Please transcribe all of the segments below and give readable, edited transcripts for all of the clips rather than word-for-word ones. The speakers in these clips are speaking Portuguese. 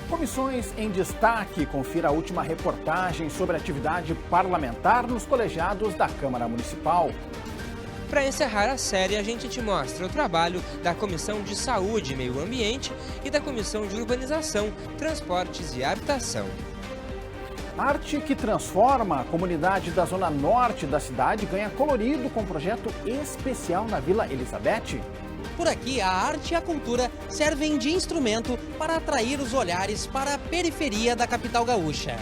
Comissões em destaque. Confira a última reportagem sobre a atividade parlamentar nos colegiados da Câmara Municipal. Para encerrar a série, a gente te mostra o trabalho da Comissão de Saúde e Meio Ambiente e da Comissão de Urbanização, Transportes e Habitação. Arte que transforma. A comunidade da zona norte da cidade ganha colorido com um projeto especial na Vila Elizabeth. Por aqui, a arte e a cultura servem de instrumento para atrair os olhares para a periferia da capital gaúcha.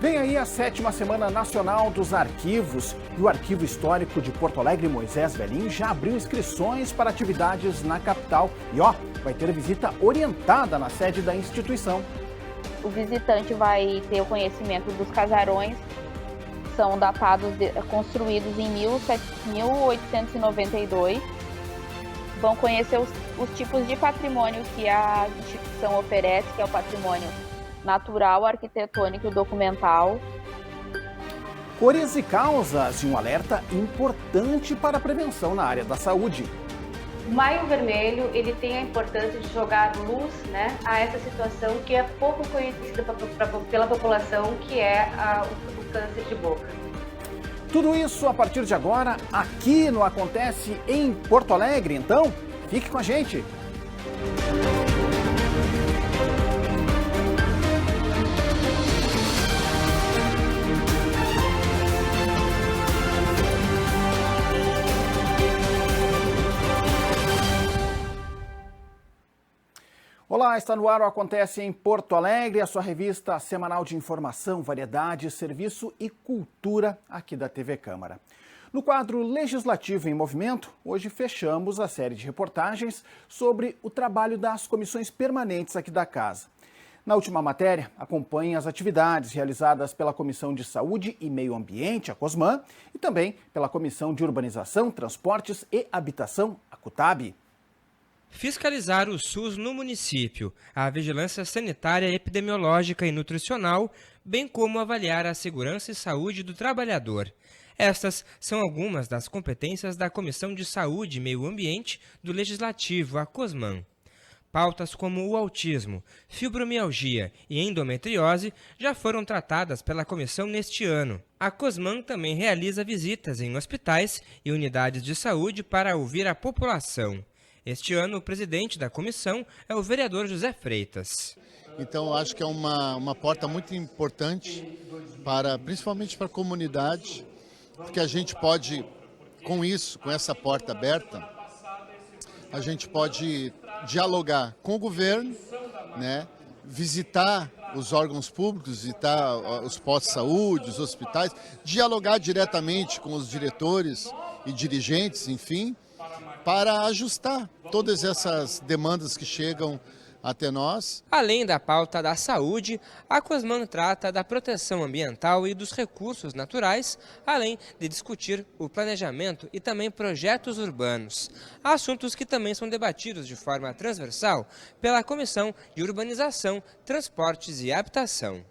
Vem aí a 7ª Semana Nacional dos Arquivos e o Arquivo Histórico de Porto Alegre, Moisés Velhinho, já abriu inscrições para atividades na capital. E vai ter visita orientada na sede da instituição. O visitante vai ter o conhecimento dos casarões, são datados, construídos em 1892. Vão conhecer os tipos de patrimônio que a instituição oferece, que é o patrimônio natural, arquitetônico e documental. Cores e causas e um alerta importante para a prevenção na área da saúde. O Maio Vermelho, ele tem a importância de jogar luz, a essa situação que é pouco conhecida pela população, que é o câncer de boca. Tudo isso a partir de agora, aqui no Acontece em Porto Alegre. Então, fique com a gente. Olá, está no ar o Acontece em Porto Alegre, a sua revista semanal de informação, variedade, serviço e cultura aqui da TV Câmara. No quadro Legislativo em Movimento, hoje fechamos a série de reportagens sobre o trabalho das comissões permanentes aqui da casa. Na última matéria, acompanhe as atividades realizadas pela Comissão de Saúde e Meio Ambiente, a COSMAN, e também pela Comissão de Urbanização, Transportes e Habitação, a CUTAB. Fiscalizar o SUS no município, a vigilância sanitária, epidemiológica e nutricional, bem como avaliar a segurança e saúde do trabalhador. Estas são algumas das competências da Comissão de Saúde e Meio Ambiente do Legislativo, a COSMAN. Pautas como o autismo, fibromialgia e endometriose já foram tratadas pela comissão neste ano. A COSMAN também realiza visitas em hospitais e unidades de saúde para ouvir a população. Este ano, o presidente da comissão é o vereador José Freitas. Então, eu acho que é uma porta muito importante, principalmente para a comunidade, porque a gente pode, com essa porta aberta, a gente pode dialogar com o governo, visitar os órgãos públicos, visitar os postos de saúde, os hospitais, dialogar diretamente com os diretores e dirigentes, enfim, para ajustar todas essas demandas que chegam até nós. Além da pauta da saúde, a COSMAN trata da proteção ambiental e dos recursos naturais, além de discutir o planejamento e também projetos urbanos. Assuntos que também são debatidos de forma transversal pela Comissão de Urbanização, Transportes e Habitação.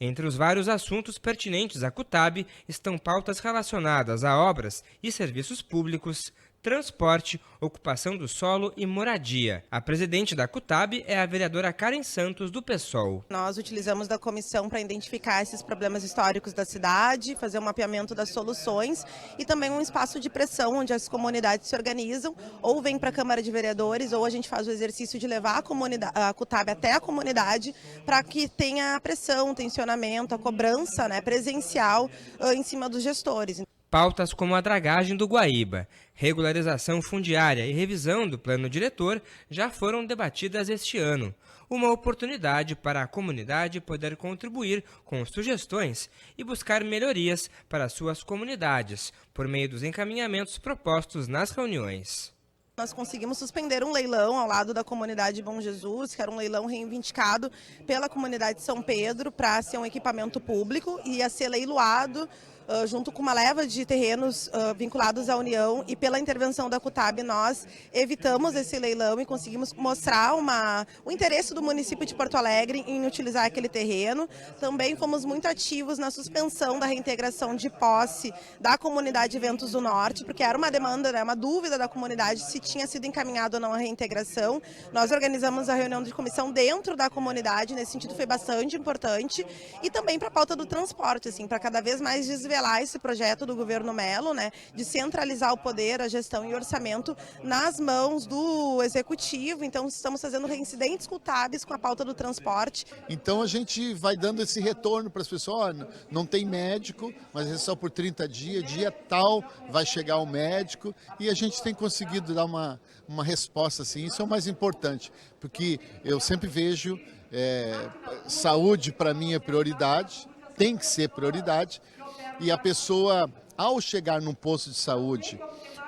Entre os vários assuntos pertinentes à CUTAB estão pautas relacionadas a obras e serviços públicos, transporte, ocupação do solo e moradia. A presidente da CUTAB é a vereadora Karen Santos, do PSOL. Nós utilizamos da comissão para identificar esses problemas históricos da cidade, fazer um mapeamento das soluções e também um espaço de pressão onde as comunidades se organizam, ou vêm para a Câmara de Vereadores, ou a gente faz o exercício de levar a CUTAB até a comunidade para que tenha a pressão, o tensionamento, a cobrança presencial em cima dos gestores. Pautas como a dragagem do Guaíba, regularização fundiária e revisão do plano diretor já foram debatidas este ano. Uma oportunidade para a comunidade poder contribuir com sugestões e buscar melhorias para suas comunidades, por meio dos encaminhamentos propostos nas reuniões. Nós conseguimos suspender um leilão ao lado da comunidade Bom Jesus, que era um leilão reivindicado pela comunidade de São Pedro para ser um equipamento público e ia ser leiloado junto com uma leva de terrenos vinculados à União, e pela intervenção da CUTAB nós evitamos esse leilão e conseguimos mostrar o interesse do município de Porto Alegre em utilizar aquele terreno. Também fomos muito ativos na suspensão da reintegração de posse da comunidade Ventos do Norte, porque era uma demanda, né, uma dúvida da comunidade se tinha sido encaminhado ou não a reintegração. Nós organizamos a reunião de comissão dentro da comunidade, nesse sentido foi bastante importante, e também para a pauta do transporte, assim, para cada vez mais desvelar esse projeto do governo Melo, né, de centralizar o poder, a gestão e o orçamento nas mãos do executivo. Então estamos fazendo reincidentes CUTABs com a pauta do transporte. Então a gente vai dando esse retorno para as pessoas, não tem médico, mas é só por 30 dias, dia tal vai chegar o médico, e a gente tem conseguido dar uma resposta assim. Isso é o mais importante, porque eu sempre vejo saúde para mim é prioridade, tem que ser prioridade, e a pessoa, ao chegar num posto de saúde,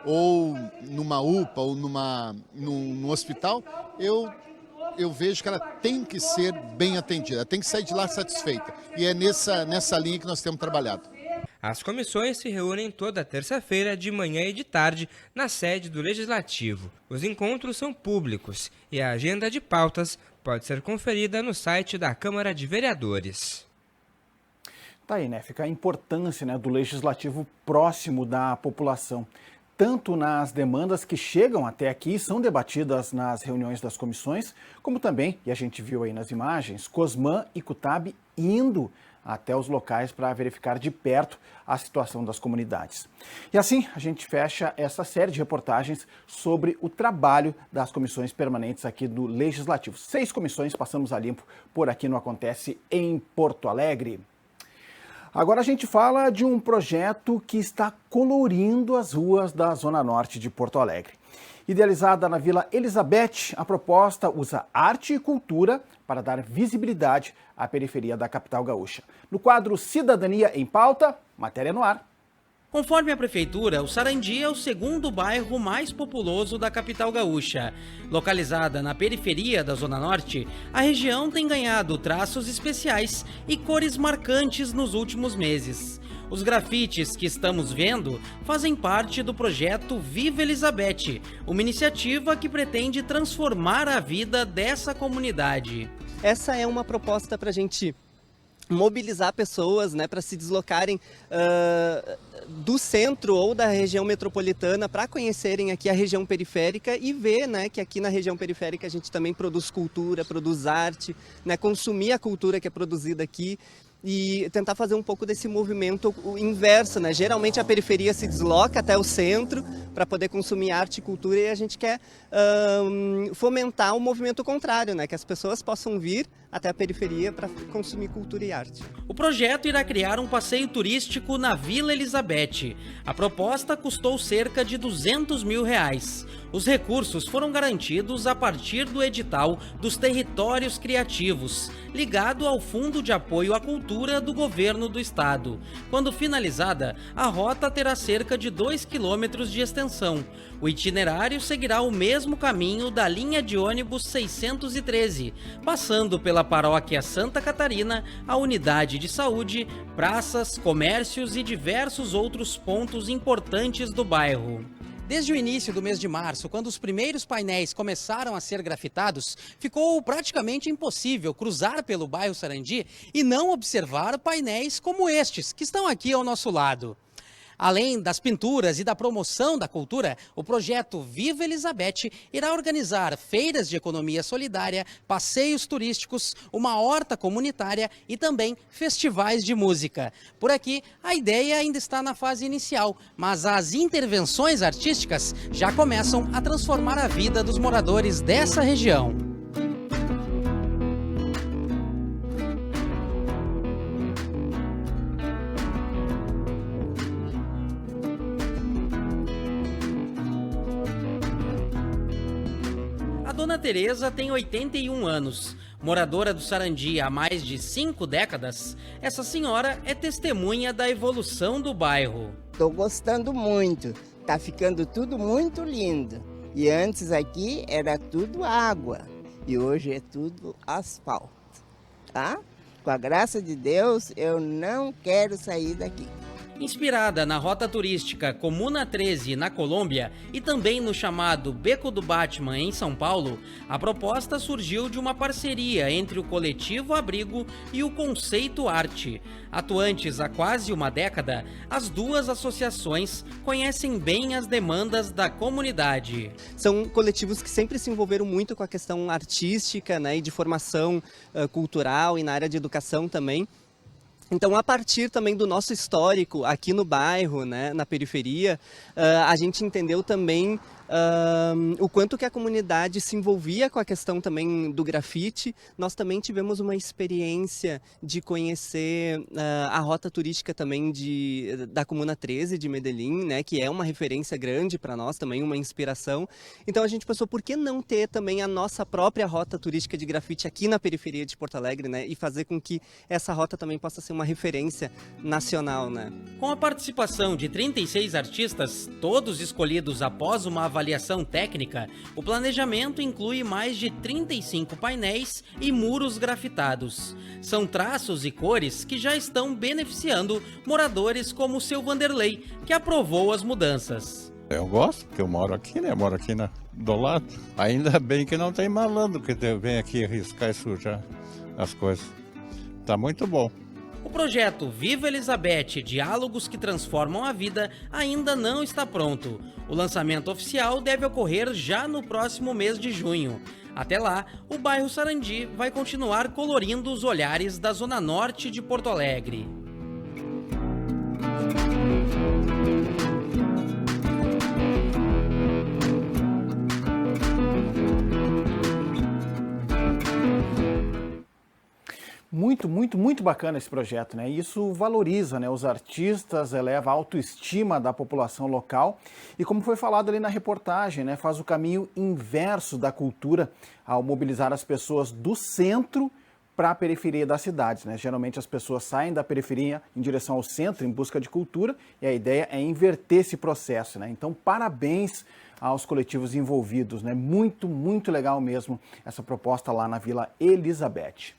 ou numa UPA, ou num hospital, eu vejo que ela tem que ser bem atendida, tem que sair de lá satisfeita. E é nessa linha que nós temos trabalhado. As comissões se reúnem toda terça-feira de manhã e de tarde na sede do Legislativo. Os encontros são públicos e a agenda de pautas pode ser conferida no site da Câmara de Vereadores. Tá aí, né? Fica a importância, né, do Legislativo próximo da população. Tanto nas demandas que chegam até aqui e são debatidas nas reuniões das comissões, como também, e a gente viu aí nas imagens, Cosman e CUTAB indo até os locais para verificar de perto a situação das comunidades. E assim, a gente fecha essa série de reportagens sobre o trabalho das comissões permanentes aqui do Legislativo. 6 comissões passamos a limpo por aqui no Acontece em Porto Alegre. Agora a gente fala de um projeto que está colorindo as ruas da Zona Norte de Porto Alegre. Idealizada na Vila Elizabeth, a proposta usa arte e cultura para dar visibilidade à periferia da capital gaúcha. No quadro Cidadania em Pauta, matéria no ar. Conforme a Prefeitura, o Sarandi é o segundo bairro mais populoso da capital gaúcha. Localizada na periferia da Zona Norte, a região tem ganhado traços especiais e cores marcantes nos últimos meses. Os grafites que estamos vendo fazem parte do projeto Viva Elizabeth, uma iniciativa que pretende transformar a vida dessa comunidade. Essa é uma proposta para a gente mobilizar pessoas, né, para se deslocarem do centro ou da região metropolitana para conhecerem aqui a região periférica e ver, né, que aqui na região periférica a gente também produz cultura, produz arte, né, consumir a cultura que é produzida aqui e tentar fazer um pouco desse movimento inverso, né? Geralmente a periferia se desloca até o centro para poder consumir arte e cultura, e a gente quer fomentar o movimento contrário, né? Que as pessoas possam vir até a periferia para consumir cultura e arte. O projeto irá criar um passeio turístico na Vila Elizabeth. A proposta custou cerca de R$200 mil. Os recursos foram garantidos a partir do edital dos Territórios Criativos, ligado ao Fundo de Apoio à Cultura do Governo do Estado. Quando finalizada, a rota terá cerca de 2 quilômetros de extensão. O itinerário seguirá o mesmo caminho da linha de ônibus 613, passando pela paróquia Santa Catarina, a unidade de saúde, praças, comércios e diversos outros pontos importantes do bairro. Desde o início do mês de março, quando os primeiros painéis começaram a ser grafitados, ficou praticamente impossível cruzar pelo bairro Sarandi e não observar painéis como estes, que estão aqui ao nosso lado. Além das pinturas e da promoção da cultura, o projeto Viva Elizabeth irá organizar feiras de economia solidária, passeios turísticos, uma horta comunitária e também festivais de música. Por aqui, a ideia ainda está na fase inicial, mas as intervenções artísticas já começam a transformar a vida dos moradores dessa região. Dona Tereza tem 81 anos. Moradora do Sarandi há mais de 5 décadas, essa senhora é testemunha da evolução do bairro. Estou gostando muito, tá ficando tudo muito lindo. E antes aqui era tudo água e hoje é tudo asfalto, tá? Com a graça de Deus, eu não quero sair daqui. Inspirada na rota turística Comuna 13 na Colômbia e também no chamado Beco do Batman em São Paulo, a proposta surgiu de uma parceria entre o Coletivo Abrigo e o Conceito Arte. Atuantes há quase uma década, as duas associações conhecem bem as demandas da comunidade. São coletivos que sempre se envolveram muito com a questão artística, né, e de formação cultural e na área de educação também. Então, a partir também do nosso histórico aqui no bairro, né, na periferia, a gente entendeu também o quanto que a comunidade se envolvia com a questão também do grafite. Nós também tivemos uma experiência de conhecer a rota turística também da Comuna 13 de Medellín, né, que é uma referência grande para nós, também uma inspiração. Então a gente pensou, por que não ter também a nossa própria rota turística de grafite aqui na periferia de Porto Alegre, né, e fazer com que essa rota também possa ser uma referência nacional, né? Com a participação de 36 artistas, todos escolhidos após uma avaliação técnica, o planejamento inclui mais de 35 painéis e muros grafitados. São traços e cores que já estão beneficiando moradores como o seu Vanderlei, que aprovou as mudanças. Eu gosto, porque eu moro aqui, né? Eu moro aqui do lado. Ainda bem que não tem malandro que vem aqui arriscar e sujar as coisas. Tá muito bom. O projeto Viva Elizabeth, Diálogos que Transformam a Vida, ainda não está pronto. O lançamento oficial deve ocorrer já no próximo mês de junho. Até lá, o bairro Sarandi vai continuar colorindo os olhares da zona norte de Porto Alegre. Muito bacana esse projeto, né? Isso valoriza, né, os artistas, eleva a autoestima da população local e, como foi falado ali na reportagem, né, faz o caminho inverso da cultura ao mobilizar as pessoas do centro para a periferia das cidades, né? Geralmente as pessoas saem da periferia em direção ao centro em busca de cultura e a ideia é inverter esse processo, né? Então, parabéns aos coletivos envolvidos, né? Muito legal mesmo essa proposta lá na Vila Elizabeth.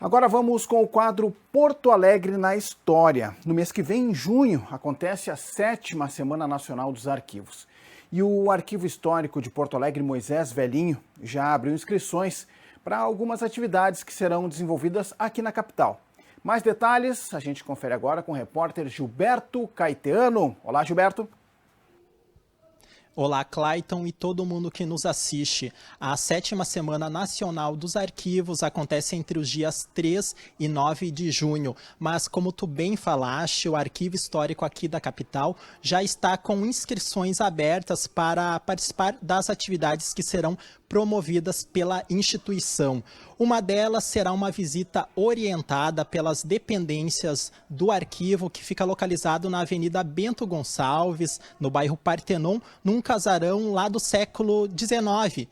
Agora vamos com o quadro Porto Alegre na História. No mês que vem, em junho, acontece a 7ª Semana Nacional dos Arquivos. E o Arquivo Histórico de Porto Alegre, Moisés Velhinho, já abriu inscrições para algumas atividades que serão desenvolvidas aqui na capital. Mais detalhes a gente confere agora com o repórter Gilberto Caetano. Olá, Gilberto. Olá, Clayton e todo mundo que nos assiste. A 7ª Semana Nacional dos Arquivos acontece entre os dias 3 e 9 de junho. Mas, como tu bem falaste, o Arquivo Histórico aqui da capital já está com inscrições abertas para participar das atividades que serão promovidas pela instituição. Uma delas será uma visita orientada pelas dependências do arquivo, que fica localizado na Avenida Bento Gonçalves, no bairro Partenon, num casarão lá do século XIX.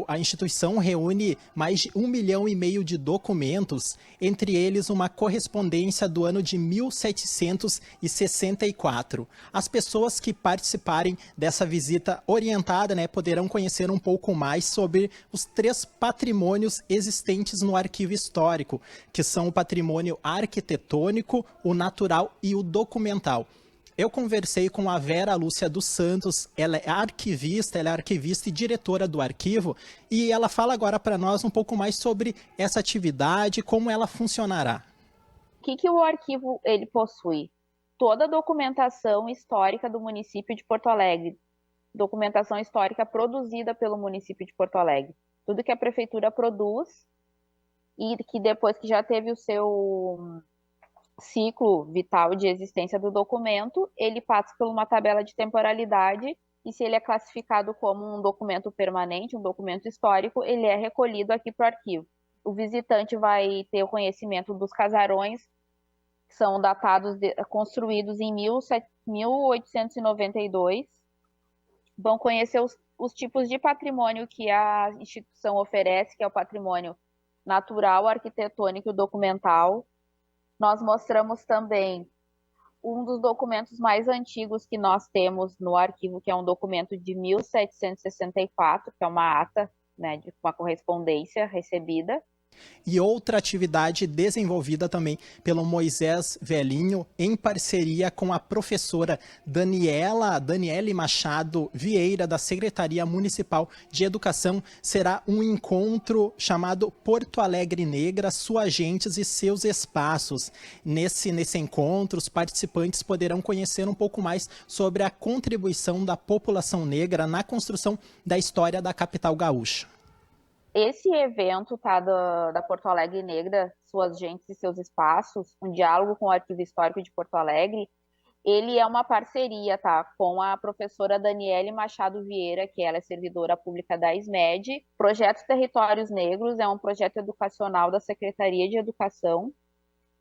A instituição reúne mais de 1,5 milhão de documentos, entre eles uma correspondência do ano de 1764. As pessoas que participarem dessa visita orientada, né, poderão conhecer um pouco mais sobre os 3 patrimônios existentes no arquivo histórico, que são o patrimônio arquitetônico, o natural e o documental. Eu conversei com a Vera Lúcia dos Santos, ela é arquivista e diretora do arquivo, e ela fala agora para nós um pouco mais sobre essa atividade, como ela funcionará. O que o arquivo ele possui? Toda a documentação histórica do município de Porto Alegre, documentação histórica produzida pelo município de Porto Alegre. Tudo que a prefeitura produz e que depois que já teve o seu ciclo vital de existência do documento, ele passa por uma tabela de temporalidade e se ele é classificado como um documento permanente, um documento histórico, ele é recolhido aqui para o arquivo. O visitante vai ter o conhecimento dos casarões, que são datados, construídos em 1892, vão conhecer os tipos de patrimônio que a instituição oferece, que é o patrimônio natural, arquitetônico e documental. Nós mostramos também um dos documentos mais antigos que nós temos no arquivo, que é um documento de 1764, que é uma ata, né, de uma correspondência recebida. E outra atividade desenvolvida também pelo Moisés Velhinho, em parceria com a professora Daniele Machado Vieira, da Secretaria Municipal de Educação, será um encontro chamado Porto Alegre Negra, suas gentes e seus espaços. Nesse encontro, os participantes poderão conhecer um pouco mais sobre a contribuição da população negra na construção da história da capital gaúcha. Esse evento da Porto Alegre Negra, suas gentes e seus espaços, um diálogo com o Arquivo Histórico de Porto Alegre, ele é uma parceria, com a professora Daniele Machado Vieira, que ela é servidora pública da SMED. Projeto Territórios Negros é um projeto educacional da Secretaria de Educação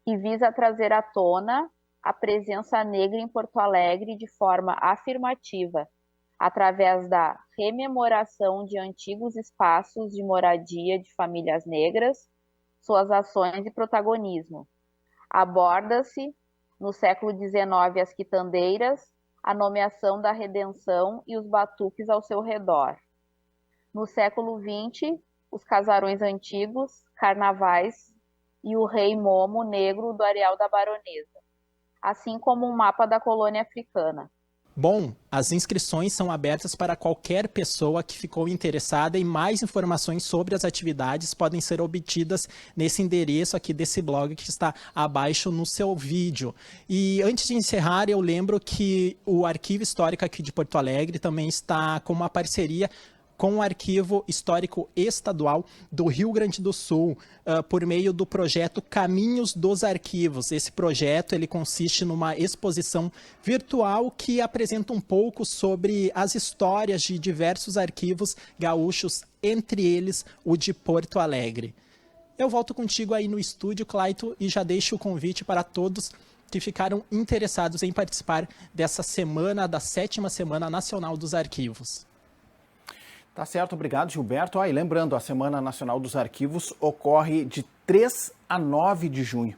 e visa trazer à tona a presença negra em Porto Alegre de forma afirmativa, através da rememoração de antigos espaços de moradia de famílias negras, suas ações e protagonismo. Aborda-se, no século XIX, as quitandeiras, a nomeação da redenção e os batuques ao seu redor. No século XX, os casarões antigos, carnavais e o rei Momo negro do Areal da Baronesa, assim como um mapa da colônia africana. Bom, as inscrições são abertas para qualquer pessoa que ficou interessada e mais informações sobre as atividades podem ser obtidas nesse endereço aqui desse blog que está abaixo no seu vídeo. E antes de encerrar, eu lembro que o Arquivo Histórico aqui de Porto Alegre também está com uma parceria com o Arquivo Histórico Estadual do Rio Grande do Sul, por meio do projeto Caminhos dos Arquivos. Esse projeto ele consiste numa exposição virtual que apresenta um pouco sobre as histórias de diversos arquivos gaúchos, entre eles o de Porto Alegre. Eu volto contigo aí no estúdio, Claito, e já deixo o convite para todos que ficaram interessados em participar dessa semana, da 7ª Semana Nacional dos Arquivos. Tá certo, obrigado, Gilberto. E lembrando, a Semana Nacional dos Arquivos ocorre de 3 a 9 de junho.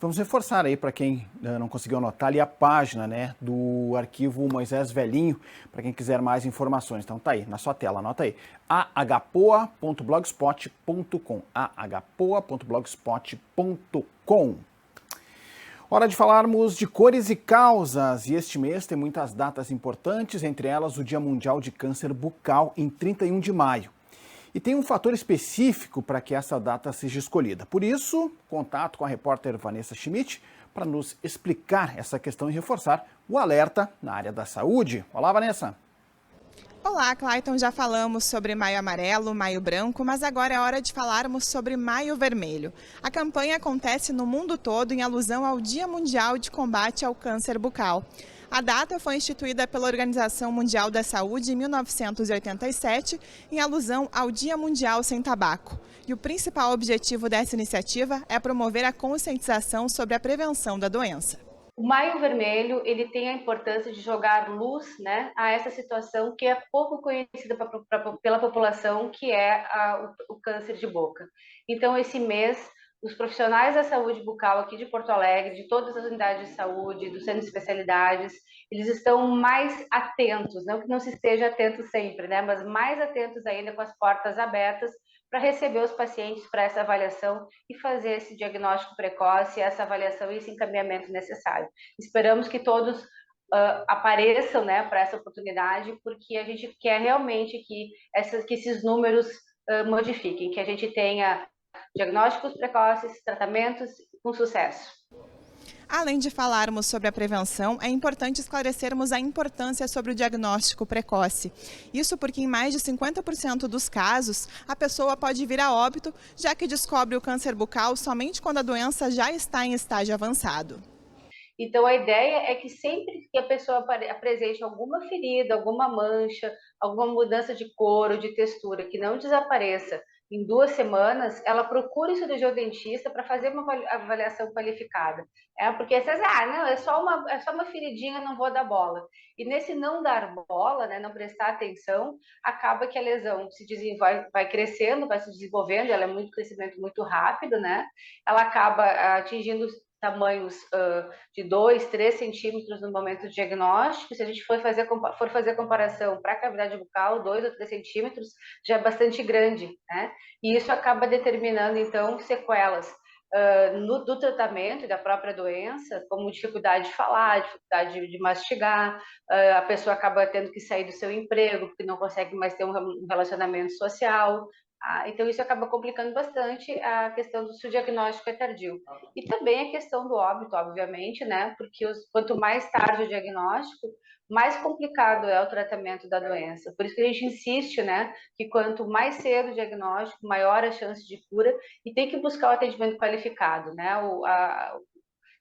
Vamos reforçar aí, para quem não conseguiu anotar, ali a página, né, do Arquivo Moisés Velhinho, para quem quiser mais informações. Então tá aí, na sua tela, anota aí, ahpoa.blogspot.com, ahpoa.blogspot.com. Hora de falarmos de cores e causas, e este mês tem muitas datas importantes, entre elas o Dia Mundial de Câncer Bucal, em 31 de maio. E tem um fator específico para que essa data seja escolhida. Por isso, contato com a repórter Vanessa Schmidt para nos explicar essa questão e reforçar o alerta na área da saúde. Olá, Vanessa! Olá, Clayton, já falamos sobre Maio Amarelo, Maio Branco, mas agora é hora de falarmos sobre Maio Vermelho. A campanha acontece no mundo todo em alusão ao Dia Mundial de Combate ao Câncer Bucal. A data foi instituída pela Organização Mundial da Saúde em 1987, em alusão ao Dia Mundial Sem Tabaco. E o principal objetivo dessa iniciativa é promover a conscientização sobre a prevenção da doença. O Maio Vermelho, ele tem a importância de jogar luz, né, a essa situação que é pouco conhecida pela população, que é o câncer de boca. Então, esse mês, os profissionais da saúde bucal aqui de Porto Alegre, de todas as unidades de saúde, dos centros de especialidades, eles estão mais atentos, não que não se esteja atento sempre, né, mas mais atentos ainda, com as portas abertas, para receber os pacientes para essa avaliação e fazer esse diagnóstico precoce, essa avaliação e esse encaminhamento necessário. Esperamos que todos apareçam, né, para essa oportunidade, porque a gente quer realmente que esses números modifiquem, que a gente tenha diagnósticos precoces, tratamentos com sucesso. Além de falarmos sobre a prevenção, é importante esclarecermos a importância sobre o diagnóstico precoce. Isso porque em mais de 50% dos casos, a pessoa pode vir a óbito, já que descobre o câncer bucal somente quando a doença já está em estágio avançado. Então, a ideia é que sempre que a pessoa apresente alguma ferida, alguma mancha, alguma mudança de cor ou de textura que não desapareça em 2 semanas, ela procura o cirurgião dentista para fazer uma avaliação qualificada. Porque às vezes, não, é só uma feridinha, não vou dar bola. E nesse não dar bola, né, não prestar atenção, acaba que a lesão se desenvolve, vai crescendo, vai se desenvolvendo, ela é muito crescimento muito rápido, né? Ela acaba atingindo tamanhos de 2, 3 centímetros no momento do diagnóstico. Se a gente for fazer comparação para a cavidade bucal, 2 ou 3 centímetros já é bastante grande, né? E isso acaba determinando, então, sequelas do tratamento e da própria doença, como dificuldade de falar, dificuldade de mastigar, a pessoa acaba tendo que sair do seu emprego, porque não consegue mais ter um relacionamento social. Então, isso acaba complicando bastante a questão do se o diagnóstico é tardio. E também a questão do óbito, obviamente, né? Porque quanto mais tarde o diagnóstico, mais complicado é o tratamento da doença. Por isso que a gente insiste, né? Que quanto mais cedo o diagnóstico, maior a chance de cura, e tem que buscar o atendimento qualificado, né?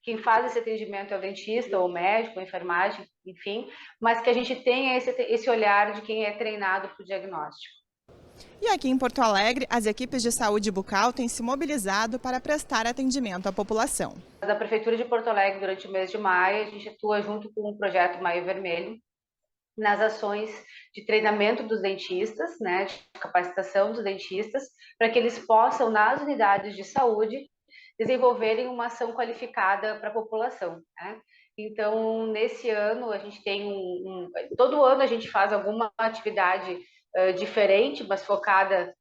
Quem faz esse atendimento é o dentista, ou o médico, ou a enfermagem, enfim, mas que a gente tenha esse olhar de quem é treinado para o diagnóstico. E aqui em Porto Alegre, as equipes de saúde bucal têm se mobilizado para prestar atendimento à população. Da Prefeitura de Porto Alegre, durante o mês de maio, a gente atua junto com o projeto Maio Vermelho nas ações de treinamento dos dentistas, né, de capacitação dos dentistas, para que eles possam, nas unidades de saúde, desenvolverem uma ação qualificada para a população, né? Então, nesse ano, a gente tem todo ano a gente faz alguma atividade diferente, mas focada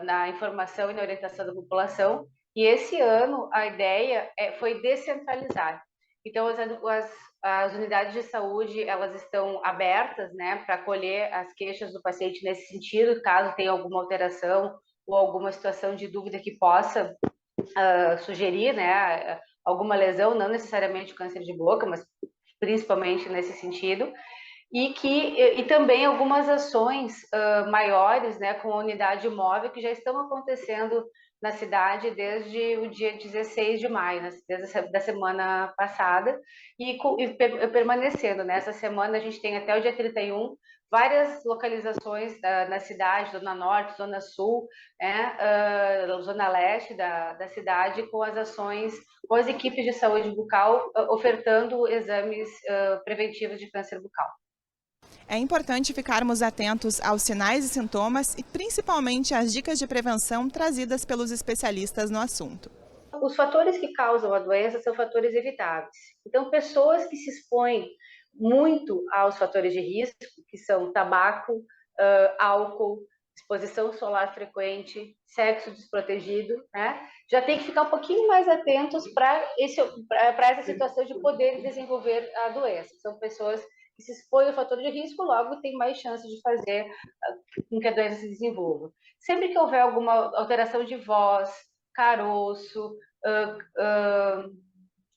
na informação e na orientação da população. E esse ano a ideia foi descentralizar. Então as unidades de saúde elas estão abertas, né, para acolher as queixas do paciente nesse sentido, caso tenha alguma alteração ou alguma situação de dúvida que possa sugerir, né, alguma lesão, não necessariamente o câncer de boca, mas principalmente nesse sentido. E também algumas ações maiores, né, com a unidade móvel, que já estão acontecendo na cidade desde o dia 16 de maio, desde a semana passada, e permanecendo. Nessa semana, a gente tem até o dia 31 várias localizações na cidade, Zona Norte, Zona Sul, Zona Leste da cidade, com as ações, com as equipes de saúde bucal ofertando exames preventivos de câncer bucal. É importante ficarmos atentos aos sinais e sintomas e principalmente às dicas de prevenção trazidas pelos especialistas no assunto. Os fatores que causam a doença são fatores evitáveis. Então, pessoas que se expõem muito aos fatores de risco, que são tabaco, álcool, exposição solar frequente, sexo desprotegido, né, já tem que ficar um pouquinho mais atentos para essa situação de poder desenvolver a doença. São pessoas que se expõe ao fator de risco, logo tem mais chance de fazer com que a doença se desenvolva. Sempre que houver alguma alteração de voz, caroço,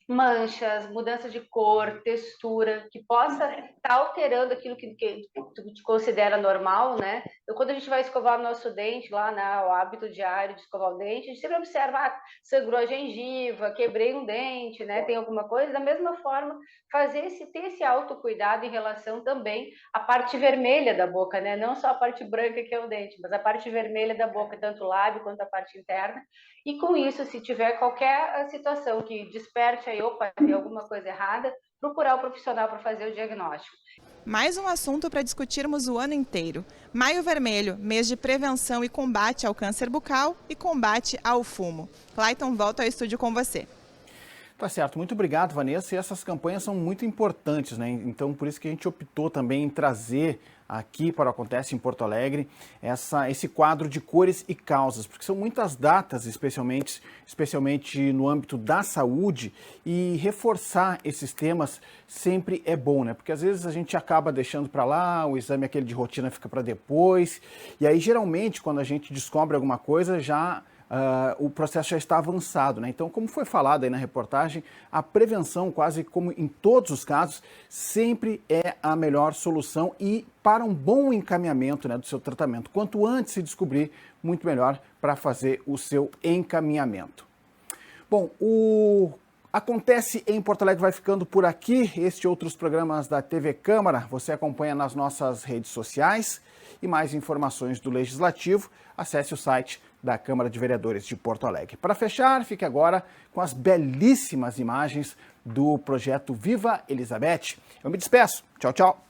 manchas, mudança de cor, textura, que possa estar alterando aquilo que tu considera normal, né? Então, quando a gente vai escovar o nosso dente, lá, né, o hábito diário de escovar o dente, a gente sempre observa, sangrou a gengiva, quebrei um dente, né? Tem alguma coisa. Da mesma forma, ter esse autocuidado em relação também à parte vermelha da boca, né? Não só a parte branca que é o dente, mas a parte vermelha da boca, tanto o lábio quanto a parte interna. E com isso, se tiver qualquer situação que desperte aí, opa, tem alguma coisa errada, procurar o profissional para fazer o diagnóstico. Mais um assunto para discutirmos o ano inteiro. Maio Vermelho, mês de prevenção e combate ao câncer bucal e combate ao fumo. Clayton, volto ao estúdio com você. Tá certo, muito obrigado, Vanessa. E essas campanhas são muito importantes, né? Então, por isso que a gente optou também em trazer aqui para o Acontece em Porto Alegre esse quadro de cores e causas, porque são muitas datas, especialmente no âmbito da saúde, e reforçar esses temas sempre é bom, né? Porque às vezes a gente acaba deixando para lá, o exame aquele de rotina fica para depois, e aí geralmente quando a gente descobre alguma coisa o processo já está avançado, né? Então, como foi falado aí na reportagem, a prevenção, quase como em todos os casos, sempre é a melhor solução e para um bom encaminhamento, né, do seu tratamento. Quanto antes se descobrir, muito melhor para fazer o seu encaminhamento. Bom, o Acontece em Porto Alegre vai ficando por aqui. Este e outros programas da TV Câmara você acompanha nas nossas redes sociais. E mais informações do Legislativo, acesse o site da Câmara de Vereadores de Porto Alegre. Para fechar, fique agora com as belíssimas imagens do projeto Viva Elizabeth. Eu me despeço. Tchau, tchau.